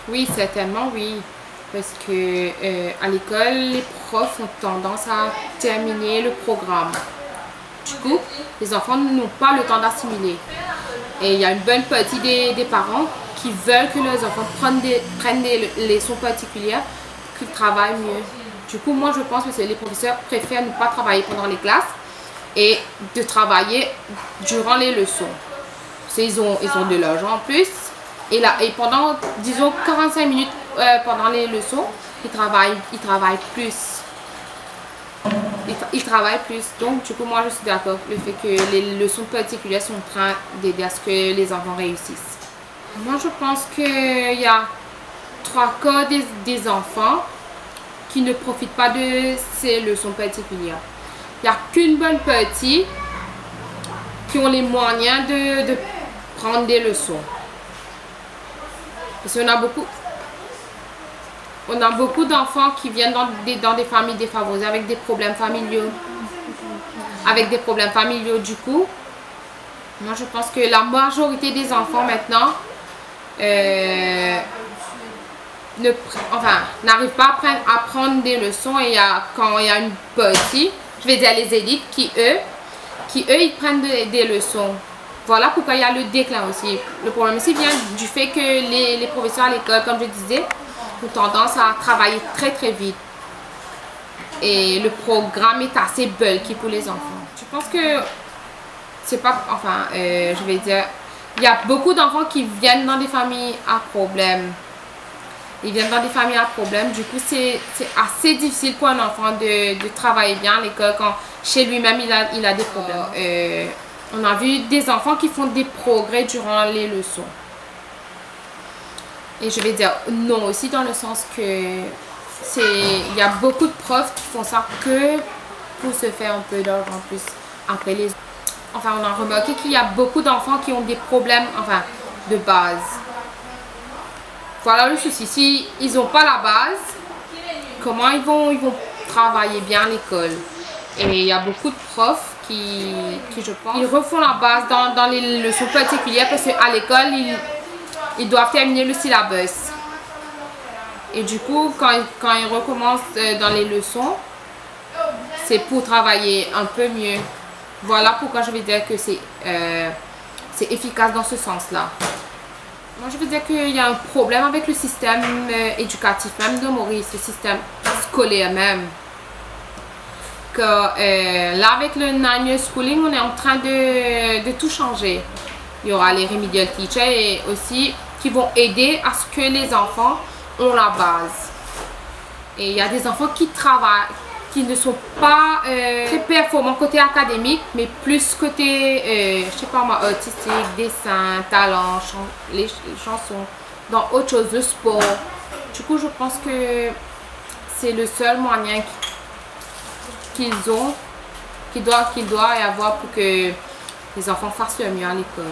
Oui, certainement, oui. Parce que à l'école, les profs ont tendance à terminer le programme. Du coup, les enfants n'ont pas le temps d'assimiler. Et il y a une bonne partie des parents qui veulent que leurs enfants prennent des leçons particulières, qu'ils travaillent mieux. Du coup, moi, je pense que les professeurs préfèrent ne pas travailler pendant les classes et de travailler durant les leçons. Ils ont de l'argent en plus. Et pendant, disons, 45 minutes pendant les leçons, ils travaillent plus. Ils travaillent plus. Donc, du coup, moi, je suis d'accord. Le fait que les leçons particulières sont en train d'aider à ce que les enfants réussissent. Moi, je pense qu'il y a 3 quarts des enfants qui ne profitent pas de ces leçons particulières. Il n'y a qu'une bonne partie qui ont les moyens de prendre des leçons. Parce qu'on a beaucoup d'enfants qui viennent dans des familles défavorisées avec des problèmes familiaux. Du coup, moi je pense que la majorité des enfants maintenant n'arrivent pas à prendre des leçons et quand il y a une partie, je vais dire les élites, qui eux ils prennent des leçons. Voilà pourquoi il y a le déclin aussi. Le problème aussi vient du fait que les professeurs à l'école, comme je disais, ont tendance à travailler très très vite. Et le programme est assez bulky pour les enfants. Je pense que c'est pas... je vais dire... Il y a beaucoup d'enfants qui viennent dans des familles à problème. Du coup, c'est assez difficile pour un enfant de travailler bien à l'école quand chez lui-même il a des problèmes. On a vu des enfants qui font des progrès durant les leçons. Et je vais dire non aussi dans le sens que il y a beaucoup de profs qui font ça que pour se faire un peu d'argent plus après les... on a remarqué qu'il y a beaucoup d'enfants qui ont des problèmes, de base. Voilà le souci. Si ils n'ont pas la base, comment ils vont travailler bien à l'école? Et il y a beaucoup de profs qui je pense, ils refont la base dans les leçons particulières parce qu'à l'école, ils doivent terminer le syllabus. Et du coup, quand ils recommencent dans les leçons, c'est pour travailler un peu mieux. Voilà pourquoi je vais dire que c'est efficace dans ce sens-là. Moi, je veux dire qu'il y a un problème avec le système éducatif, même de Maurice, le système scolaire même. Que là, avec le 9-year schooling, on est en train de tout changer. Il y aura les remedial teachers et aussi qui vont aider à ce que les enfants ont la base. Et il y a des enfants qui travaillent, qui ne sont pas très performants côté académique, mais plus côté, je sais pas moi, artistique, dessin, talent, les chansons, dans autre chose, le sport. Du coup, je pense que c'est le seul moyen qu'il doit y avoir pour que les enfants fassent le mieux à l'école.